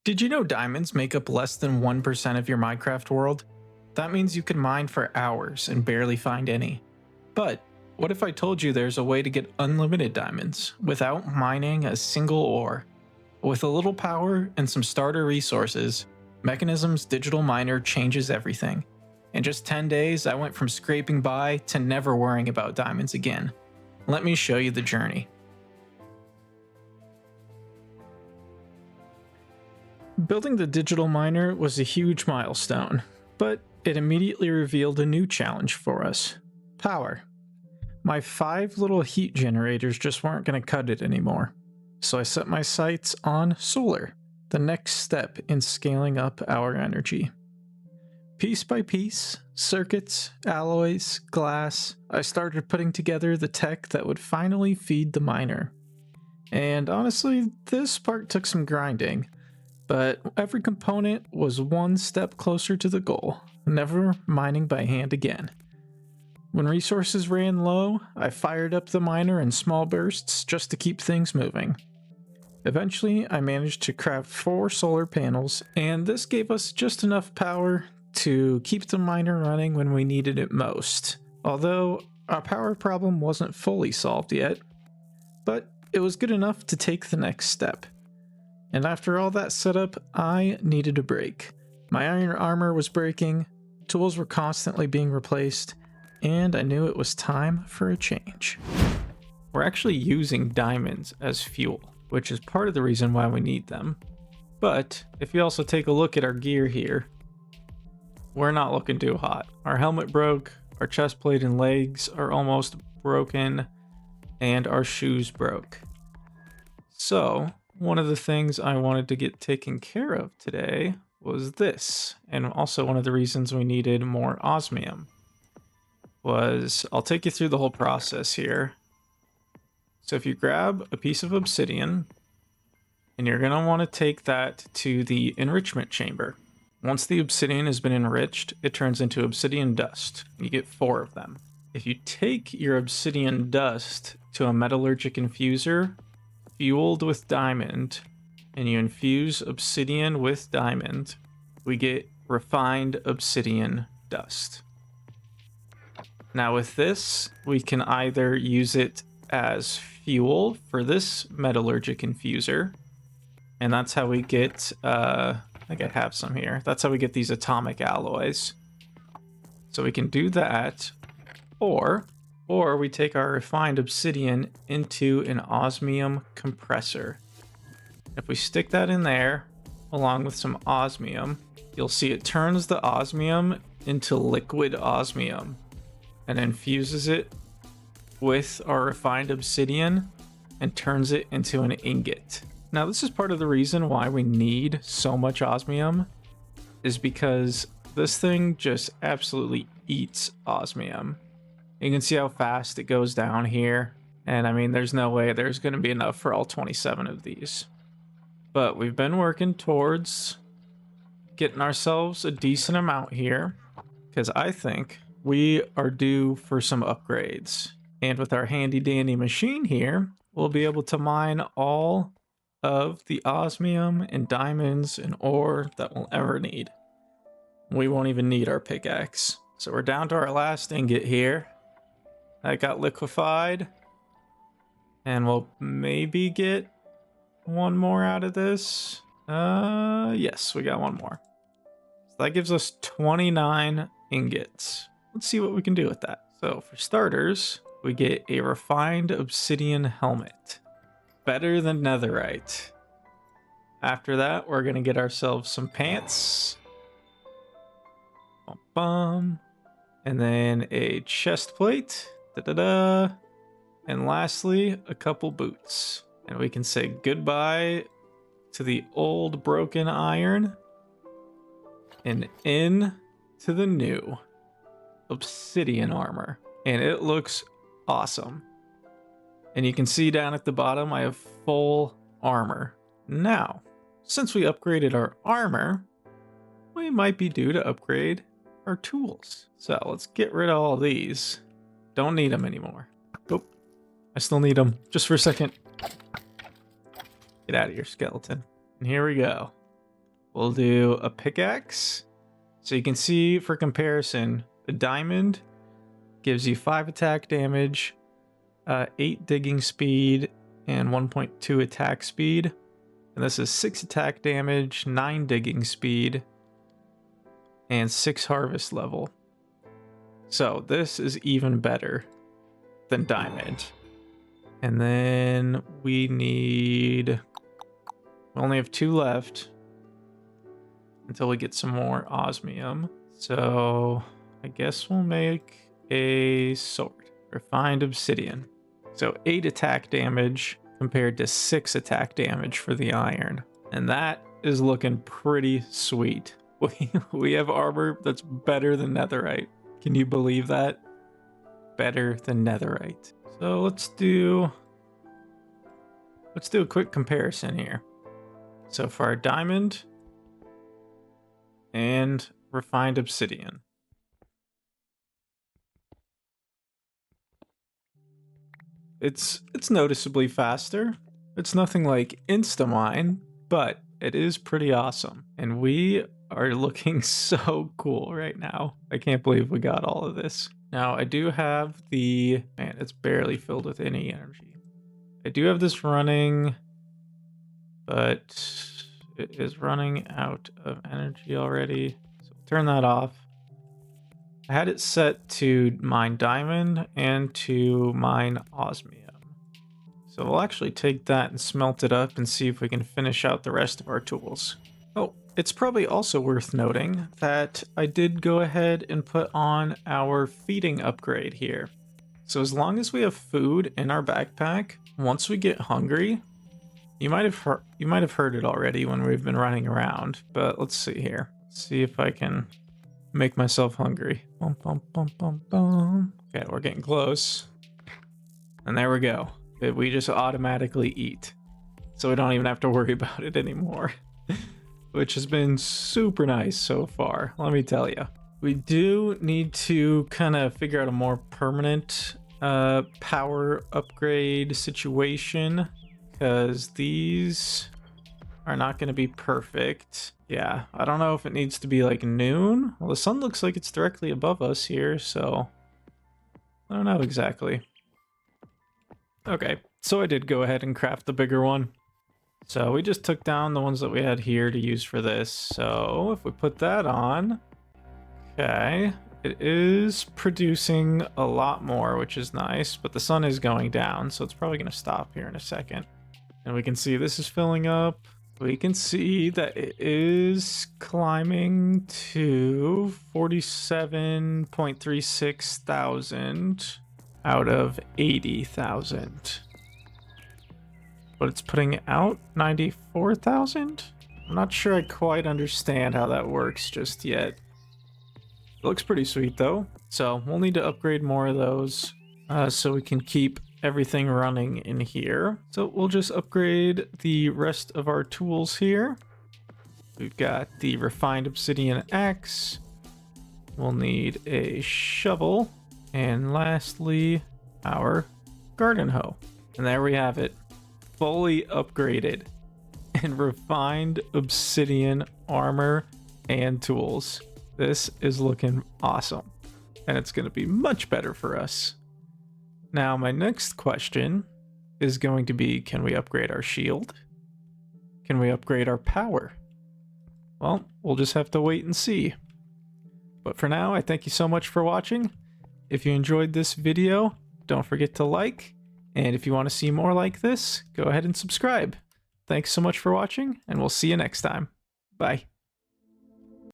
Did you know diamonds make up less than 1% of your Minecraft world? That means you can mine for hours and barely find any. But what if I told you there's a way to get unlimited diamonds without mining a single ore? With a little power and some starter resources, Mechanism's digital miner changes everything. In just 10 days, I went from scraping by to never worrying about diamonds again. Let me show you the journey. Building the digital miner was a huge milestone, but it immediately revealed a new challenge for us: power. My 5 little heat generators just weren't going to cut it anymore, so I set my sights on solar, the next step in scaling up our energy. Piece by piece, circuits, alloys, glass, I started putting together the tech that would finally feed the miner. And honestly, this part took some grinding, but every component was one step closer to the goal, never mining by hand again. When resources ran low, I fired up the miner in small bursts just to keep things moving. Eventually, I managed to craft 4 solar panels, and this gave us just enough power to keep the miner running when we needed it most. Although, our power problem wasn't fully solved yet, but it was good enough to take the next step. And after all that setup, I needed a break. My iron armor was breaking, tools were constantly being replaced, and I knew it was time for a change. We're actually using diamonds as fuel, which is part of the reason why we need them. But if you also take a look at our gear here, we're not looking too hot. Our helmet broke, our chest plate and legs are almost broken, and our shoes broke. So, one of the things I wanted to get taken care of today was this, and also one of the reasons we needed more osmium was, I'll take you through the whole process here. So if you grab a piece of obsidian, and you're going to want to take that to the enrichment chamber. Once the obsidian has been enriched, it turns into obsidian dust. You get 4 of them. If you take your obsidian dust to a metallurgic infuser fueled with diamond, and you infuse obsidian with diamond, we get refined obsidian dust. Now with this, we can either use it as fuel for this metallurgic infuser, and that's how we get, I think I have some here. That's how we get these atomic alloys. So we can do that, or we take our refined obsidian into an osmium compressor. If we stick that in there, along with some osmium, you'll see it turns the osmium into liquid osmium and infuses it with our refined obsidian and turns it into an ingot. Now, this is part of the reason why we need so much osmium, is because this thing just absolutely eats osmium. You can see how fast it goes down here. And I mean, there's no way there's going to be enough for all 27 of these. But we've been working towards getting ourselves a decent amount here, because I think we are due for some upgrades. And with our handy dandy machine here, we'll be able to mine all of the osmium and diamonds and ore that we'll ever need. We won't even need our pickaxe. So we're down to our last ingot here. That got liquefied. And we'll maybe get one more out of this. Yes, we got one more. So that gives us 29 ingots. Let's see what we can do with that. So for starters, we get a refined obsidian helmet. Better than netherite. After that, we're gonna get ourselves some pants. Bum, bum. And then a chest plate. Da-da-da. And lastly, a couple boots. And we can say goodbye to the old broken iron and in to the new obsidian armor. And it looks awesome. And you can see down at the bottom, I have full armor. Now, since we upgraded our armor, we might be due to upgrade our tools. So let's get rid of all these. Don't need them anymore. Oh, I still need them just for a second. Get out of here, skeleton. And here we go. We'll do a pickaxe. So you can see for comparison, a diamond gives you 5 attack damage, 8 digging speed, and 1.2 attack speed. And this is 6 attack damage, 9 digging speed, and 6 harvest level. So this is even better than diamond. And then we only have 2 left until we get some more osmium. So I guess we'll make a sword. Refined obsidian. So 8 attack damage compared to 6 attack damage for the iron. And that is looking pretty sweet. We have armor that's better than netherite. Can you believe that? Better than netherite. So let's do a quick comparison here. So for our diamond and refined obsidian. It's noticeably faster. It's nothing like Instamine, but it is pretty awesome. And we are looking so cool right now. I can't believe we got all of this. Now I do have man, it's barely filled with any energy. I do have this running, but it is running out of energy already. So we'll turn that off. I had it set to mine diamond and to mine osmium. So we'll actually take that and smelt it up and see if we can finish out the rest of our tools. Oh, it's probably also worth noting that I did go ahead and put on our feeding upgrade here. So as long as we have food in our backpack, once we get hungry, you might have heard it already when we've been running around, but let's see here. Let's see if I can make myself hungry. Bum, bum, bum, bum, bum. Okay, we're getting close. And there we go. We just automatically eat. So we don't even have to worry about it anymore. Which has been super nice so far, let me tell you. We do need to kind of figure out a more permanent power upgrade situation, because these are not going to be perfect. Yeah, I don't know if it needs to be like noon. Well, the sun looks like it's directly above us here, so I don't know exactly. Okay, so I did go ahead and craft the bigger one. So we just took down the ones that we had here to use for this. So if we put that on, okay, it is producing a lot more, which is nice, but the sun is going down, so it's probably going to stop here in a second. And we can see this is filling up. We can see that it is climbing to 47.36 thousand out of 80,000. But it's putting out 94,000? I'm not sure I quite understand how that works just yet. It looks pretty sweet though. So we'll need to upgrade more of those so we can keep everything running in here. So we'll just upgrade the rest of our tools here. We've got the refined obsidian axe. We'll need a shovel. And lastly, our garden hoe. And there we have it. Fully upgraded and refined obsidian armor and tools. This is looking awesome. And it's going to be much better for us. Now, my next question is going to be, can we upgrade our shield? Can we upgrade our power? Well, we'll just have to wait and see. But for now, I thank you so much for watching. If you enjoyed this video, don't forget to like. And if you want to see more like this, go ahead and subscribe. Thanks so much for watching, and we'll see you next time. Bye.